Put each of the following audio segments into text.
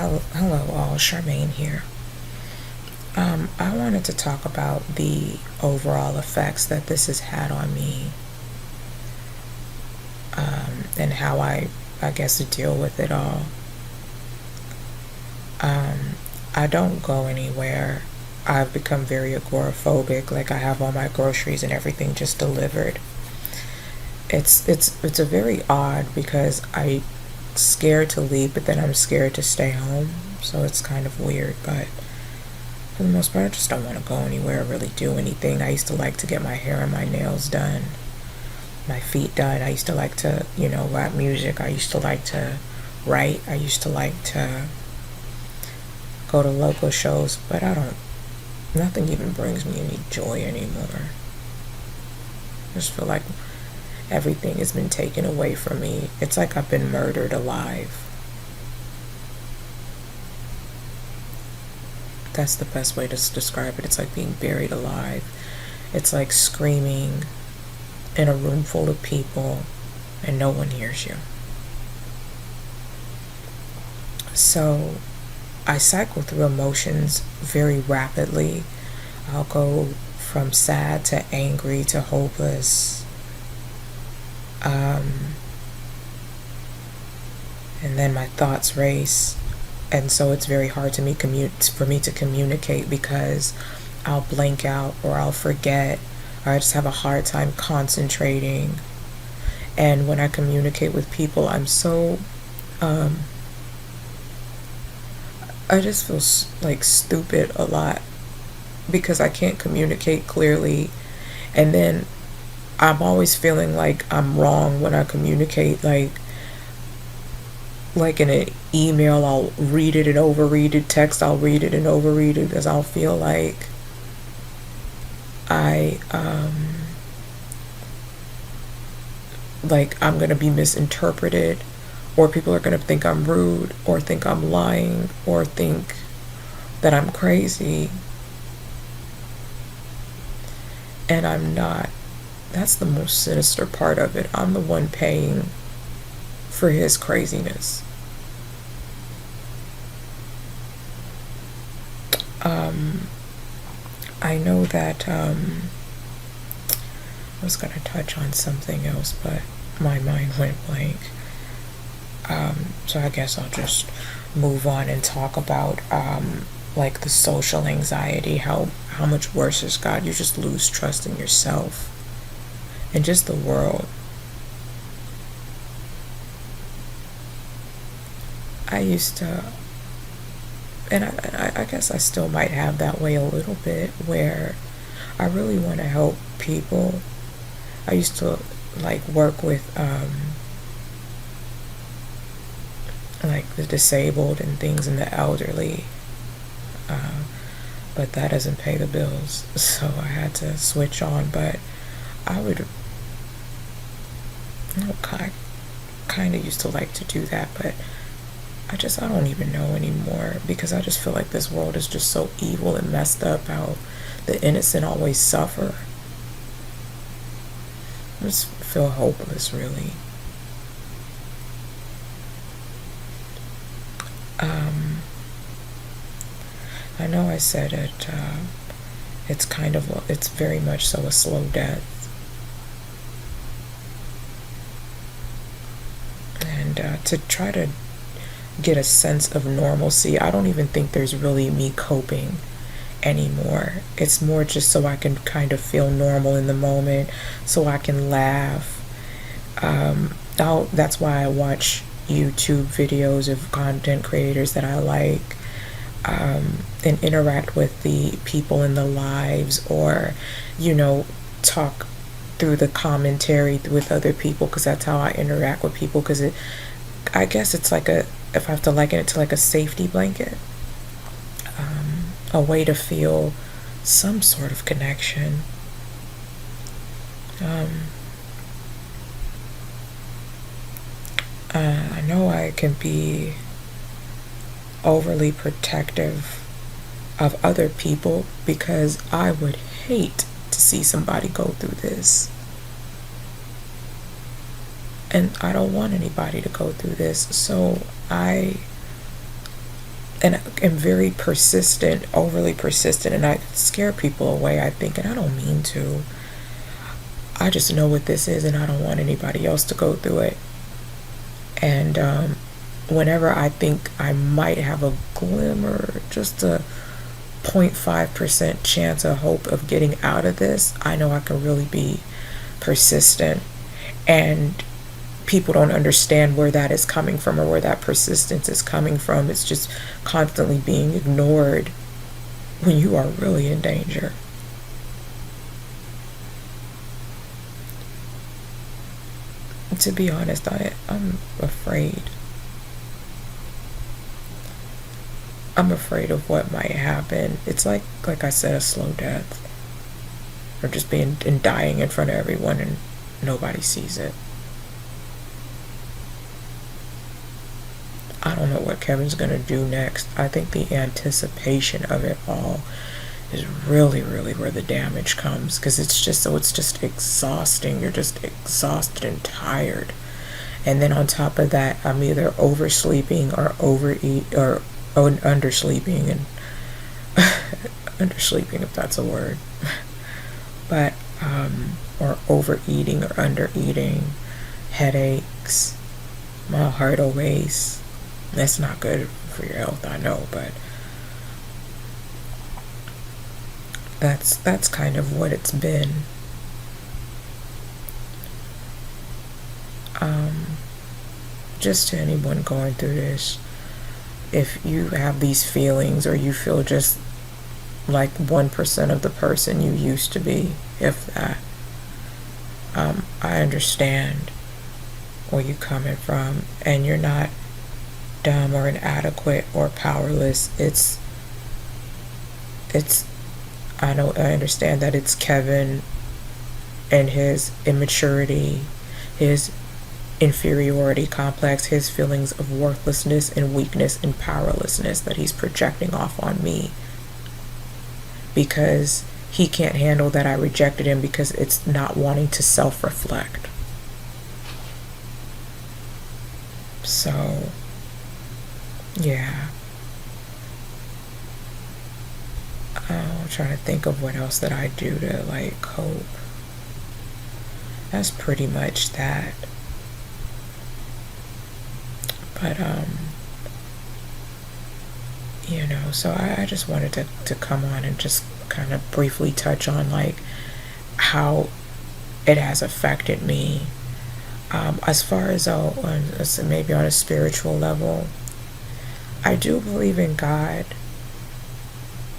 Hello all, Charmaine here. I wanted to talk about the overall effects that this has had on me, and how I guess to deal with it all. I don't go anywhere. I've become very agoraphobic. Like, I have all my groceries and everything just delivered. It's a very odd, because I'm scared to leave, but then I'm scared to stay home. So it's kind of weird, but for the most part, I just don't want to go anywhere or really do anything. I used to like to get my hair and my nails done, my feet done. I used to like to, rap music. I used to like to write. I used to like to go to local shows, but nothing even brings me any joy anymore. I just feel like everything has been taken away from me. It's like I've been murdered alive. That's the best way to describe it. It's like being buried alive. It's like screaming in a room full of people and no one hears you. So I cycle through emotions very rapidly. I'll go from sad to angry to hopeless. And then my thoughts race. And so it's very hard for me to communicate, because I'll blank out, or I'll forget, or I just have a hard time concentrating. And when I communicate with people, I'm so I just feel like stupid a lot, because I can't communicate clearly. And then I'm always feeling like I'm wrong when I communicate. Like in an email, I'll read it and overread it. Text, I'll read it and overread it, because I'll feel like I'm gonna be misinterpreted, or people are gonna think I'm rude, or think I'm lying, or think that I'm crazy. And I'm not. That's the most sinister part of it. I'm the one paying for his craziness. I know that I was going to touch on something else, but my mind went blank. So I guess I'll just move on and talk about like the social anxiety, how much worse it's got. You just lose trust in yourself and just the world. I used to, and I guess I still might have that way a little bit, where I really want to help people. I used to work with the disabled and things, and the elderly, but that doesn't pay the bills, so I had to switch on. But I would, I kind of used to like to do that, but I don't even know anymore, because I just feel like this world is just so evil and messed up, how the innocent always suffer. I just feel hopeless, really. I know I said it, it's very much so a slow death. And to try to get a sense of normalcy, I don't even think there's really me coping anymore. It's more just so I can kind of feel normal in the moment, so I can laugh. That's why I watch YouTube videos of content creators that I like, and interact with the people in the lives, or talk through the commentary with other people, because that's how I interact with people. Because I guess it's like if I have to liken it to like a safety blanket, a way to feel some sort of connection. I know I can be overly protective of other people, because I would hate to see somebody go through this. And I don't want anybody to go through this, so I and am very persistent, overly persistent, and I scare people away, I think, and I don't mean to. I just know what this is, and I don't want anybody else to go through it. And whenever I think I might have a glimmer, just a 0.5% chance of hope of getting out of this, I know I can really be persistent. And people don't understand where that is coming from or where that persistence is coming from. It's just constantly being ignored when you are really in danger. To be honest, I'm afraid. I'm afraid of what might happen. It's like I said, a slow death. Or just being and dying in front of everyone and nobody sees it. I don't know what Kevin's gonna do next. I think the anticipation of it all is really, really where the damage comes, because it's just exhausting. You're just exhausted and tired, and then on top of that, I'm either oversleeping or undersleeping, and undersleeping, if that's a word, but or overeating or undereating, headaches, my heart will race. That's not good for your health, I know, but that's kind of what it's been. Just to anyone going through this, if you have these feelings or you feel just like 1% of the person you used to be, if that, I understand where you're coming from, and you're not dumb or inadequate or powerless. I understand that it's Kevin and his immaturity, his inferiority complex, his feelings of worthlessness and weakness and powerlessness that he's projecting off on me, because he can't handle that I rejected him, because it's not wanting to self-reflect. So yeah, I'm trying to think of what else that I do to like cope. That's pretty much that. But so I just wanted to come on and just kind of briefly touch on like how it has affected me, as far as maybe on a spiritual level. I do believe in God.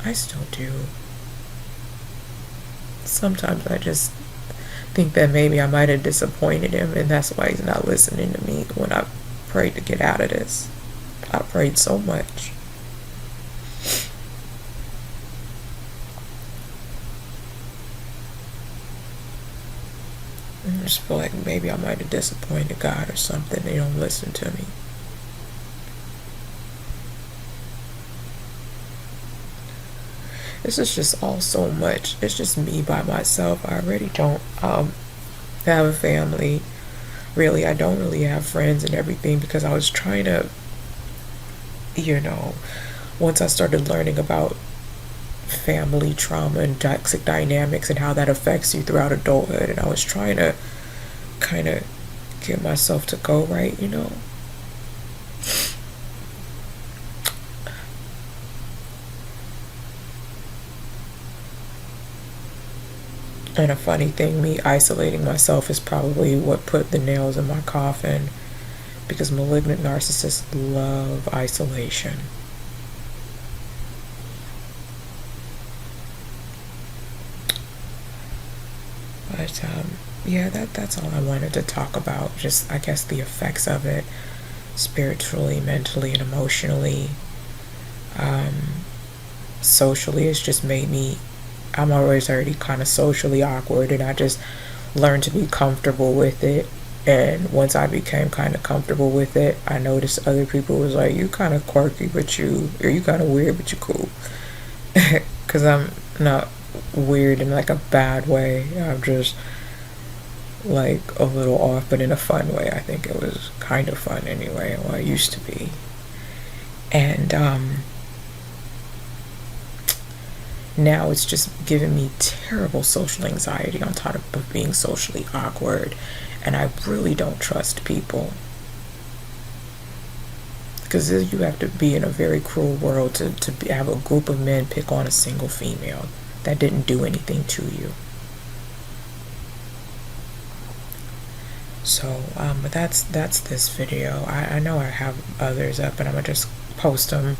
I still do. Sometimes I just think that maybe I might have disappointed him, and that's why he's not listening to me when I prayed to get out of this. I prayed so much. I just feel like maybe I might have disappointed God or something. They don't listen to me. This is just all so much. It's just me by myself. I already don't have a family. Really, I don't really have friends and everything, because I was trying to, once I started learning about family trauma and toxic dynamics and how that affects you throughout adulthood, and I was trying to kind of get myself to go right. And a funny thing, me isolating myself is probably what put the nails in my coffin, because malignant narcissists love isolation. But yeah, that's all I wanted to talk about. Just, I guess, the effects of it, spiritually, mentally, and emotionally. Socially, it's just made me, I'm already kind of socially awkward, and I just learned to be comfortable with it. And once I became kind of comfortable with it, I noticed other people was like, you kind of quirky, but you kind of weird, but you cool. Because I'm not weird in like a bad way. I'm just like a little off, but in a fun way. I think it was kind of fun anyway. Well, I used to be. And now it's just giving me terrible social anxiety on top of being socially awkward, and I really don't trust people. Because you have to be in a very cruel world to have a group of men pick on a single female that didn't do anything to you. So, but that's this video. I know I have others up, and I'm gonna just post them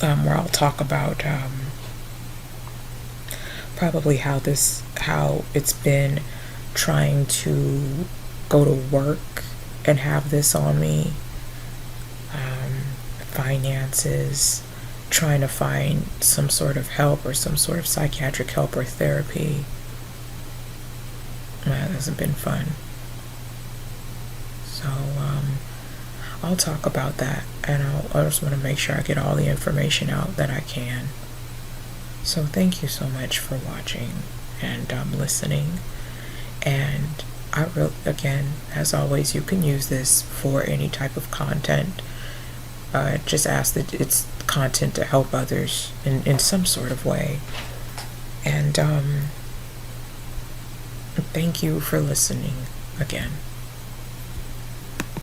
where I'll talk about probably how it's been trying to go to work and have this on me. Finances, trying to find some sort of help or some sort of psychiatric help or therapy. That hasn't been fun. So I'll talk about that, and I just want to make sure I get all the information out that I can. So thank you so much for watching and listening. And again, as always, you can use this for any type of content. Just ask that it's content to help others in some sort of way. And thank you for listening again.